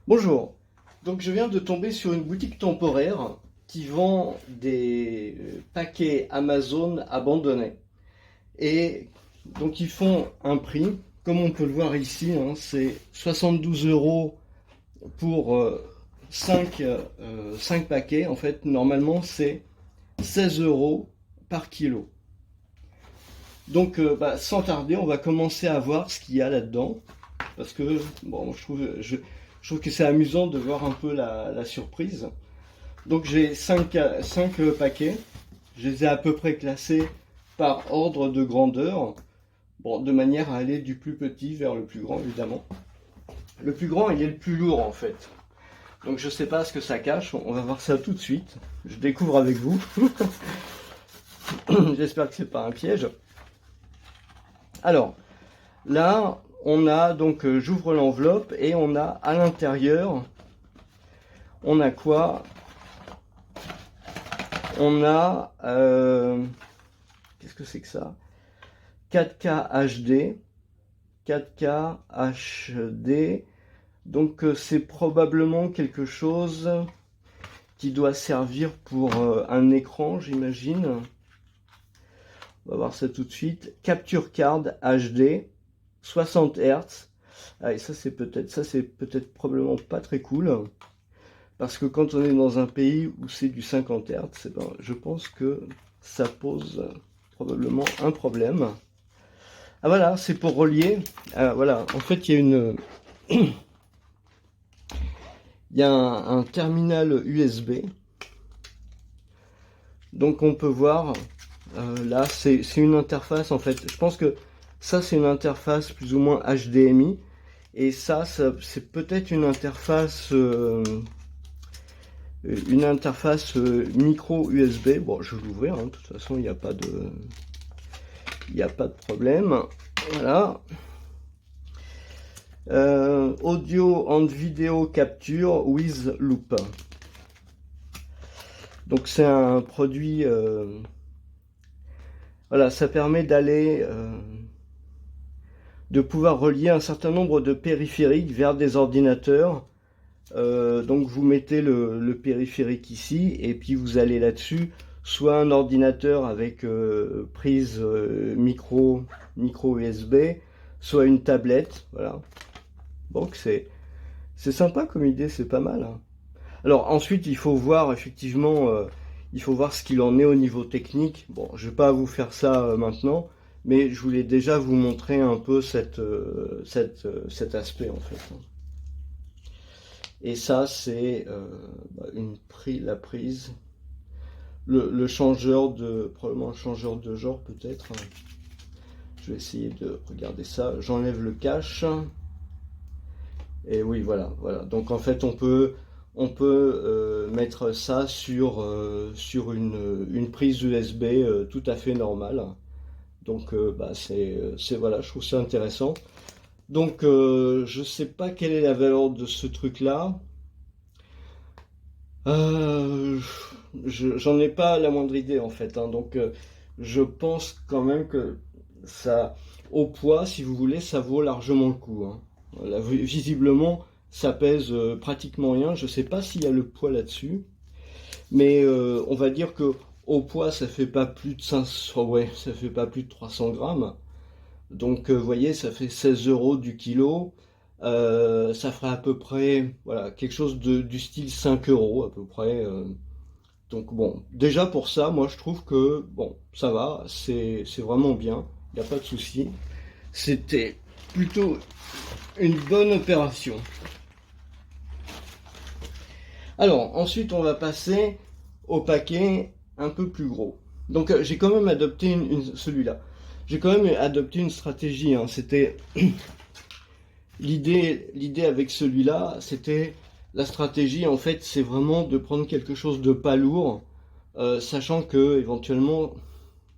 Bonjour, donc je viens de tomber sur une boutique temporaire qui vend des paquets Amazon abandonnés. Et donc ils font un prix, comme on peut le voir ici, hein, c'est 72 euros pour 5 paquets. En fait, normalement c'est 16 euros par kilo. Donc sans tarder, on va commencer à voir ce qu'il y a là-dedans. Parce que bon, je trouve que c'est amusant de voir un peu la surprise. Donc j'ai 5 paquets. Je les ai à peu près classés par ordre de grandeur. Bon, de manière à aller du plus petit vers le plus grand, évidemment. Le plus grand, il est le plus lourd, en fait. Donc je sais pas ce que ça cache. On va voir ça tout de suite. Je découvre avec vous. J'espère que c'est pas un piège. Alors, là, on a donc, j'ouvre l'enveloppe et on a à l'intérieur, on a quoi? On a, qu'est-ce que c'est que ça? 4K HD, 4K HD, donc c'est probablement quelque chose qui doit servir pour un écran, j'imagine. On va voir ça tout de suite. Capture Card HD, 60 Hz. Ah, et ça c'est peut-être probablement pas très cool. Parce que quand on est dans un pays où c'est du 50 Hz, ben, je pense que ça pose probablement un problème. Ah voilà, c'est pour relier. Ah, voilà, en fait il y a une... il y a un terminal USB. Donc on peut voir, là c'est une interface en fait. Je pense que ça c'est une interface plus ou moins HDMI. Et ça c'est peut-être une interface... micro USB. Bon, je vais l'ouvrir, hein. De toute façon, il n'y a pas de problème. Voilà. Audio and video capture with loop. Donc c'est un produit. Voilà, ça permet d'aller, de pouvoir relier un certain nombre de périphériques vers des ordinateurs. Donc vous mettez le périphérique ici et puis vous allez là-dessus, soit un ordinateur avec prise micro USB, soit une tablette. Voilà. Donc c'est sympa comme idée, c'est pas mal, hein. Alors ensuite il faut voir effectivement, il faut voir ce qu'il en est au niveau technique. Bon, je vais pas vous faire ça maintenant, mais je voulais déjà vous montrer un peu cet aspect en fait. Et ça, c'est la prise, le changeur probablement un changeur de genre peut-être. Je vais essayer de regarder ça. J'enlève le cache. Et oui, voilà. Donc en fait, on peut mettre ça sur une prise USB tout à fait normale. Donc voilà, je trouve ça intéressant. Donc je sais pas quelle est la valeur de ce truc là. J'en ai pas la moindre idée en fait, hein. Donc je pense quand même que ça, au poids si vous voulez, ça vaut largement le coup, hein. Là, visiblement ça pèse pratiquement rien. Je sais pas s'il y a le poids là-dessus, mais on va dire que au poids ça fait pas plus de 500, ouais, ça fait pas plus de 300 grammes. Donc, vous voyez, ça fait 16 euros du kilo. Ça ferait à peu près, voilà, quelque chose du style 5 euros à peu près. Donc, bon, déjà pour ça, moi je trouve que, bon, ça va, c'est vraiment bien. Il n'y a pas de souci. C'était plutôt une bonne opération. Alors, ensuite, on va passer au paquet un peu plus gros. Donc, j'ai quand même adopté celui-là. J'ai quand même adopté une stratégie, hein. C'était l'idée avec celui-là, c'était la stratégie. En fait, c'est vraiment de prendre quelque chose de pas lourd, sachant que éventuellement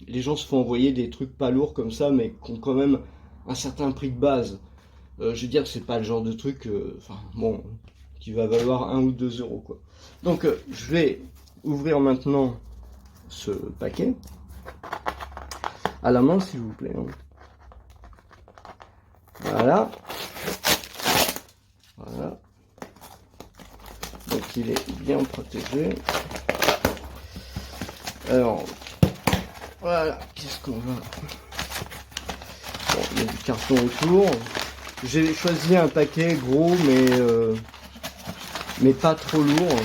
les gens se font envoyer des trucs pas lourds comme ça, mais qui ont quand même un certain prix de base. Je veux dire, c'est pas le genre de truc, enfin bon, qui va valoir 1 ou 2 euros quoi. Donc, je vais ouvrir maintenant ce paquet. À la main s'il vous plaît, hein. Voilà. qu'il est bien protégé. Alors, voilà, qu'est-ce qu'on va... Bon, il y a du carton autour. J'ai choisi un paquet gros, mais pas trop lourd.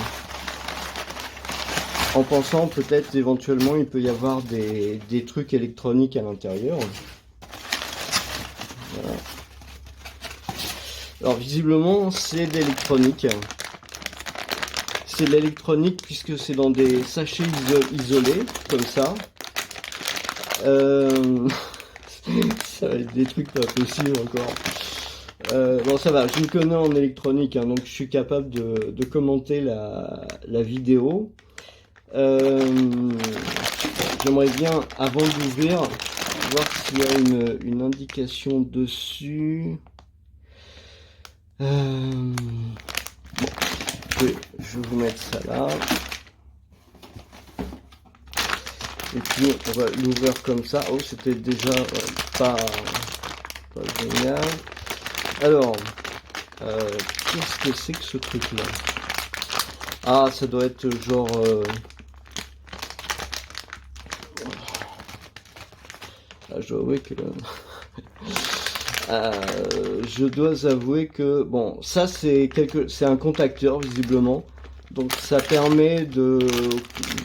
En pensant peut-être éventuellement il peut y avoir des trucs électroniques à l'intérieur. Voilà. Alors visiblement c'est de l'électronique. C'est de l'électronique puisque c'est dans des sachets isolés, comme ça. Ça va être des trucs pas possibles encore. Bon ça va, je me connais en électronique, hein, donc je suis capable de commenter la vidéo. J'aimerais bien, avant d'ouvrir, voir s'il y a une indication dessus. Bon, je vais vous mettre ça là. Et puis on va l'ouvrir comme ça. Oh, c'était déjà pas génial. Alors, qu'est-ce que c'est que ce truc là? Ah, ça doit être genre... je dois avouer que... je dois avouer que... Bon, ça c'est un contacteur visiblement. Donc ça permet de...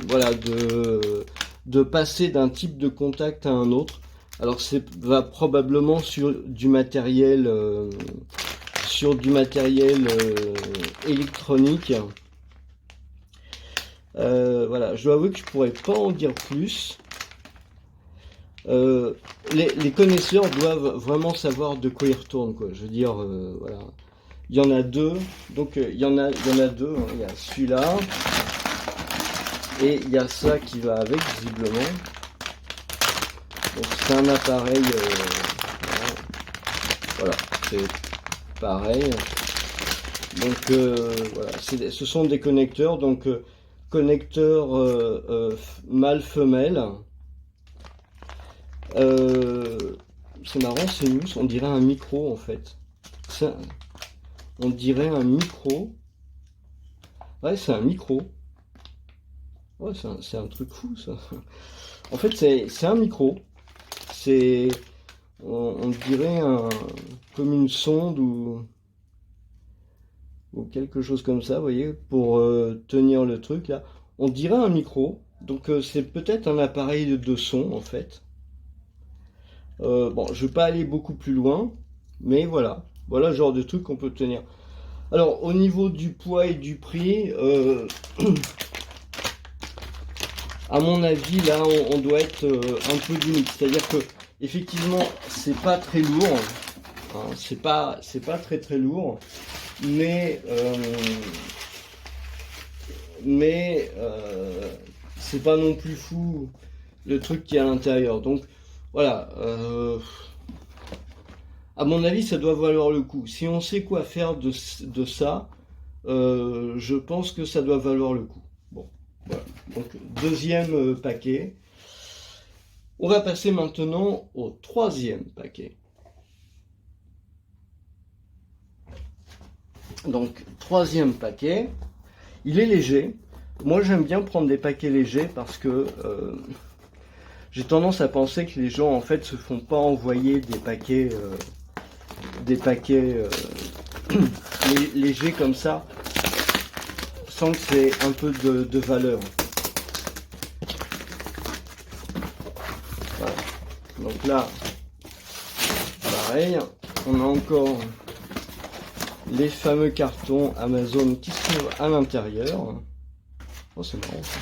Voilà, de passer d'un type de contact à un autre. Alors va probablement sur du matériel... électronique. Voilà, je dois avouer que je pourrais pas en dire plus. Les connaisseurs doivent vraiment savoir de quoi ils retournent, quoi. Je veux dire, voilà. Il y en a deux, donc il y en a deux. Hein. Il y a celui-là et il y a ça qui va avec, visiblement. Donc c'est un appareil. Voilà, c'est pareil. Donc voilà, ce sont des connecteurs, donc connecteur mâle-femelle. C'est marrant, c'est mousse, on dirait un micro en fait. On dirait un micro. Ouais, c'est un micro. Ouais, c'est un truc fou ça. En fait, c'est un micro. On dirait comme une sonde ou quelque chose comme ça, vous voyez, pour tenir le truc là. On dirait un micro. Donc c'est peut-être un appareil de son en fait. Bon, je vais pas aller beaucoup plus loin, mais voilà le genre de truc qu'on peut tenir. Alors, au niveau du poids et du prix, à mon avis, là, on doit être un peu limite. C'est-à-dire que, effectivement, c'est pas très lourd, hein, c'est pas très lourd, mais c'est pas non plus fou le truc qui est à l'intérieur. Donc voilà, à mon avis, ça doit valoir le coup. Si on sait quoi faire de ça, je pense que ça doit valoir le coup. Bon, voilà. Donc, deuxième paquet. On va passer maintenant au troisième paquet. Donc, troisième paquet. Il est léger. Moi, j'aime bien prendre des paquets légers parce que... j'ai tendance à penser que les gens en fait se font pas envoyer des paquets légers comme ça sans que c'est un peu de valeur. Voilà. Donc là, pareil, on a encore les fameux cartons Amazon qui se trouvent à l'intérieur. Oh, c'est marrant ça.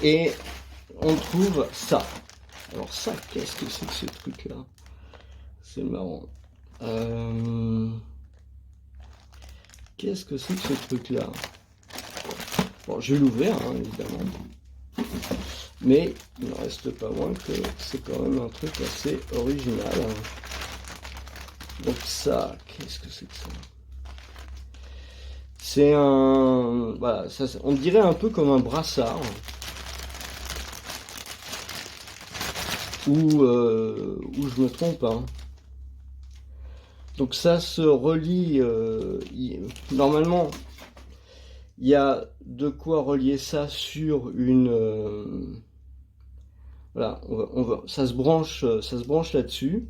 Et on trouve ça. Alors ça, qu'est-ce que c'est que ce truc-là? C'est marrant. Qu'est-ce que c'est que ce truc-là? Bon, je vais l'ouvrir, hein, évidemment. Mais il ne reste pas moins que c'est quand même un truc assez original. Donc ça, qu'est-ce que c'est que ça? C'est un... Voilà, ça, on dirait un peu comme un brassard. Ou je me trompe, hein. Donc ça se relie normalement il y a de quoi relier ça sur une... voilà, ça se branche là-dessus.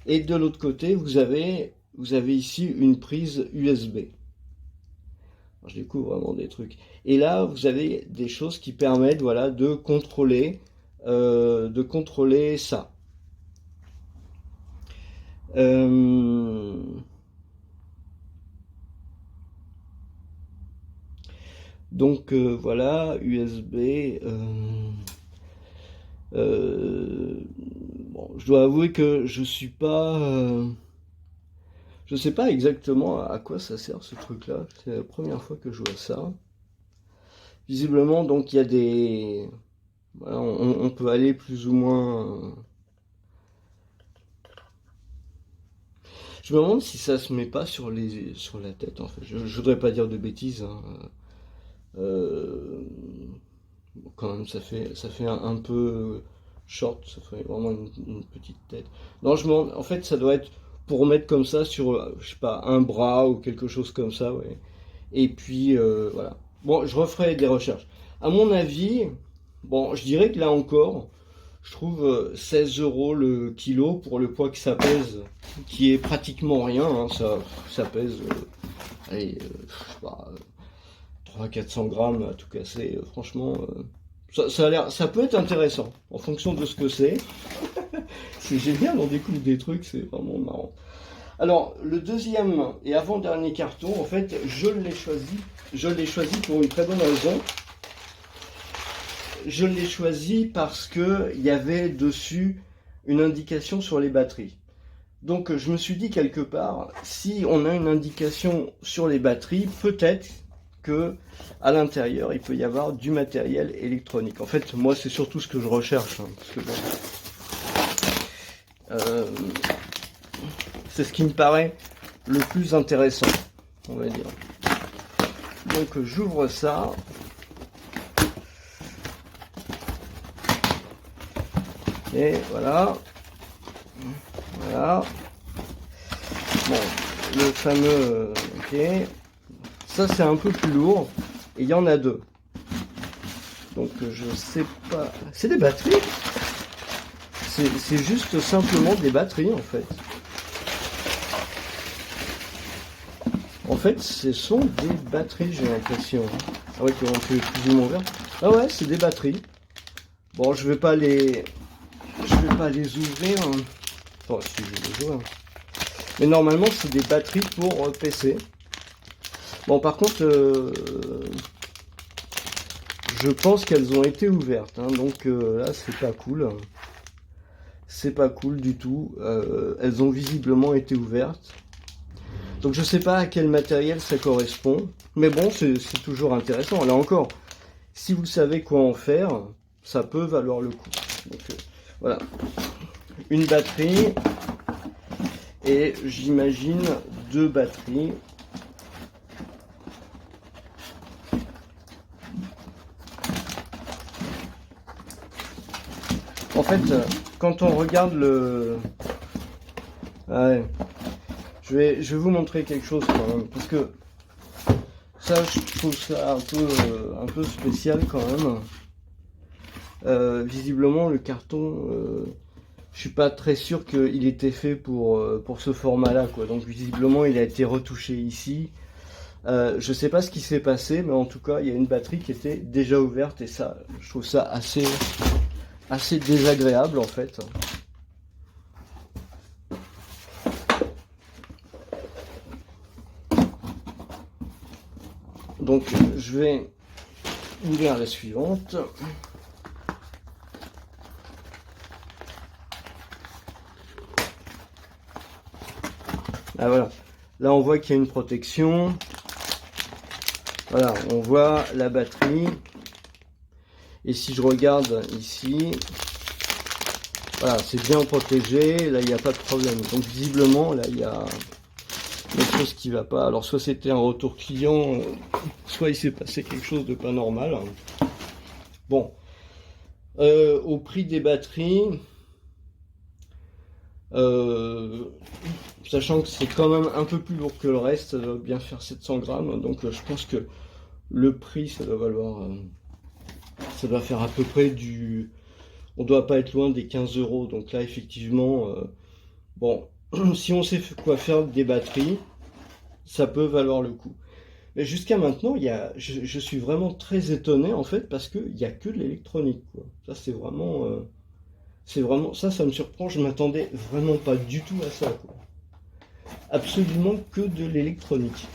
Et de l'autre côté, vous avez ici une prise USB. Alors, je découvre vraiment des trucs. Et là, vous avez des choses qui permettent, voilà, de contrôler ça. Donc voilà, USB. Bon, je dois avouer que je suis pas, je sais pas exactement à quoi ça sert ce truc-là. C'est la première fois que je vois ça. Visiblement, donc il y a des, voilà, on peut aller plus ou moins. Je me demande si ça se met pas sur la tête en fait. Je voudrais pas dire de bêtises, hein. Quand même, ça fait un peu short, ça fait vraiment une petite tête. Non, en fait, ça doit être pour mettre comme ça sur, je sais pas, un bras ou quelque chose comme ça, ouais. Et puis, voilà. Bon, je referai des recherches. À mon avis, bon, je dirais que là encore, je trouve 16 € le kilo pour le poids que ça pèse, qui est pratiquement rien, hein, ça pèse, allez, je sais pas, 300-400 grammes à tout casser, franchement, ça a l'air, ça peut être intéressant, en fonction de ce que c'est. C'est génial, on découvre des trucs, c'est vraiment marrant. Alors, le deuxième et avant-dernier carton, en fait, je l'ai choisi pour une très bonne raison. Je l'ai choisi parce que il y avait dessus une indication sur les batteries. Donc, je me suis dit quelque part, si on a une indication sur les batteries, peut-être que à l'intérieur il peut y avoir du matériel électronique. En fait, moi c'est surtout ce que je recherche, hein, parce que bon, c'est ce qui me paraît le plus intéressant, on va dire. Donc j'ouvre ça. Et voilà. Voilà. Bon, le fameux ok. Ça c'est un peu plus lourd. Et il y en a deux. Donc je sais pas. C'est des batteries. C'est juste simplement des batteries en fait. En fait, ce sont des batteries, j'ai l'impression. Ah ouais, qui ont fait plus ou moins vert. Ah ouais, c'est des batteries. Bon, je vais pas les ouvrir. Hein. Enfin, si je vais les ouvrir. Mais normalement, c'est des batteries pour PC. Bon, par contre, je pense qu'elles ont été ouvertes. Hein, donc là, c'est pas cool. C'est pas cool du tout. Elles ont visiblement été ouvertes. Donc je sais pas à quel matériel ça correspond. Mais bon, c'est toujours intéressant. Là encore, si vous savez quoi en faire, ça peut valoir le coup. Donc voilà. Une batterie. Et j'imagine 2 batteries. En fait, quand on regarde le... Ouais. Je vais vous montrer quelque chose quand même, parce que ça, je trouve ça un peu spécial quand même. Visiblement, le carton, je suis pas très sûr qu'il était fait pour ce format-là, quoi. Donc visiblement, il a été retouché ici. Je sais pas ce qui s'est passé, mais en tout cas, il y a une batterie qui était déjà ouverte et ça, je trouve ça assez désagréable en fait. Donc je vais ouvrir la suivante. Ah voilà, là on voit qu'il y a une protection. Voilà, on voit la batterie. Et si je regarde ici, voilà, c'est bien protégé. Là, il n'y a pas de problème. Donc visiblement, là, il y a quelque chose qui va pas. Alors soit c'était un retour client, soit il s'est passé quelque chose de pas normal. Bon, au prix des batteries, sachant que c'est quand même un peu plus lourd que le reste, ça doit bien faire 700 grammes. Donc je pense que Le prix, ça doit faire à peu près on doit pas être loin des 15 euros. Donc là, effectivement, bon, si on sait quoi faire des batteries, ça peut valoir le coup. Mais jusqu'à maintenant, je suis vraiment très étonné en fait parce qu'il n'y a que de l'électronique, quoi. Ça, ça me surprend. Je m'attendais vraiment pas du tout à ça, quoi. Absolument que de l'électronique.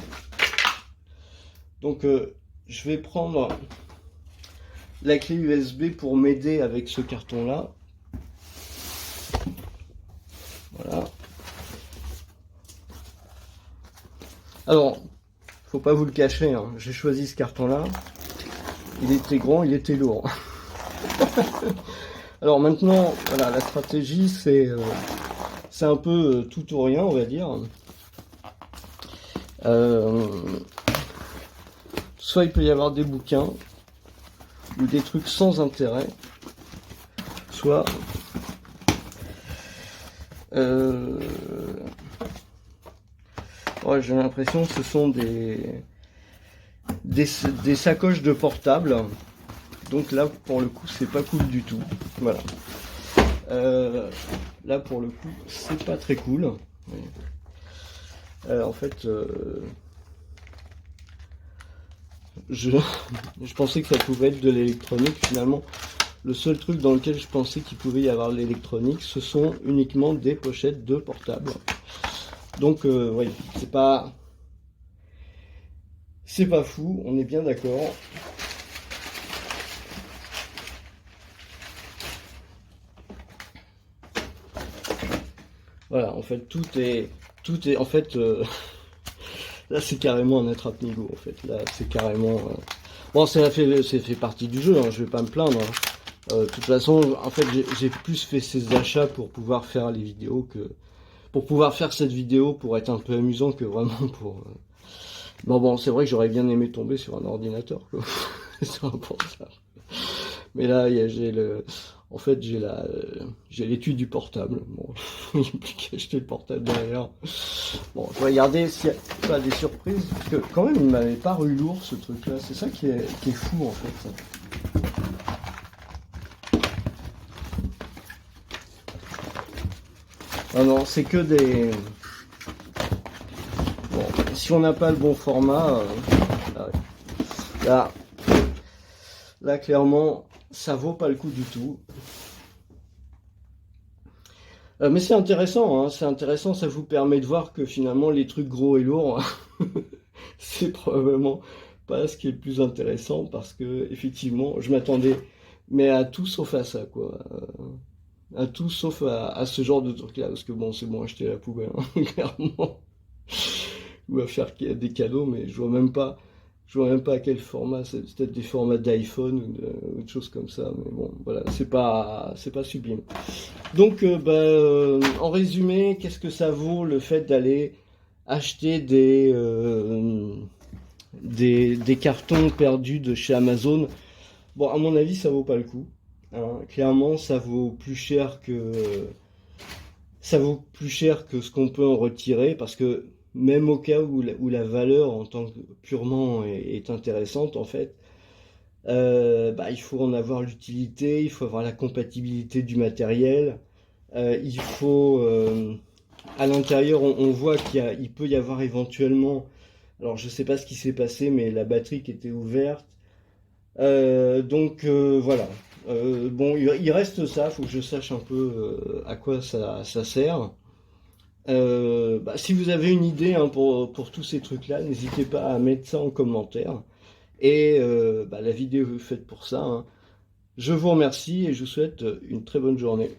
Donc, je vais prendre la clé USB pour m'aider avec ce carton-là. Voilà. Alors, faut pas vous le cacher, hein, j'ai choisi ce carton-là. Il était grand, il était lourd. Alors maintenant, voilà, la stratégie, c'est un peu tout ou rien, on va dire. Soit il peut y avoir des bouquins ou des trucs sans intérêt, soit ouais, j'ai l'impression que ce sont des sacoches de portable. Donc là, pour le coup, c'est pas cool du tout. Voilà. Là, pour le coup, c'est pas très cool. En fait, je pensais que ça pouvait être de l'électronique. Finalement, le seul truc dans lequel je pensais qu'il pouvait y avoir de l'électronique, ce sont uniquement des pochettes de portable. Donc, oui, c'est pas fou, on est bien d'accord. Voilà, en fait, tout est, en fait, là, c'est carrément un attrape-nigo, en fait. Là, c'est carrément, bon, c'est fait partie du jeu, hein, je vais pas me plaindre, hein. De toute façon, en fait, j'ai plus fait ces achats pour pouvoir faire les vidéos pour pouvoir faire cette vidéo pour être un peu amusant que vraiment pour. Bon, c'est vrai que j'aurais bien aimé tomber sur un ordinateur, quoi. C'est pour ça. Mais là, en fait, j'ai l'étude du portable. Bon, il a plus qu'à acheter le portable derrière. Bon, je vais regarder s'il n'y a pas des surprises, parce que quand même, il m'avait paru lourd ce truc-là. C'est ça qui est fou, en fait. Ça. Ah non, c'est que des. Bon, si on n'a pas le bon format, là, clairement, ça vaut pas le coup du tout. Mais c'est intéressant, hein, c'est intéressant, ça vous permet de voir que finalement les trucs gros et lourds, c'est probablement pas ce qui est le plus intéressant parce que effectivement, je m'attendais mais à tout sauf à ça, quoi. À tout sauf à ce genre de truc-là, parce que bon, c'est bon, acheter la poubelle, hein, clairement. Ou à faire des cadeaux, mais je vois même pas à quel format, c'est peut-être des formats d'iPhone ou de choses comme ça, mais bon, voilà, c'est pas sublime. Donc, en résumé, qu'est-ce que ça vaut le fait d'aller acheter des cartons perdus de chez Amazon? Bon, à mon avis, ça vaut pas le coup, hein. Clairement, ça vaut plus cher que ce qu'on peut en retirer, parce que même au cas où la valeur en tant que purement est intéressante, en fait, il faut en avoir l'utilité, il faut avoir la compatibilité du matériel, il faut à l'intérieur, on voit il peut y avoir éventuellement, alors je sais pas ce qui s'est passé, mais la batterie qui était ouverte. Donc voilà. Bon, il reste ça, faut que je sache un peu à quoi ça sert. Si vous avez une idée, hein, pour tous ces trucs-là, n'hésitez pas à mettre ça en commentaire. Et la vidéo est faite pour ça, hein. Je vous remercie et je vous souhaite une très bonne journée.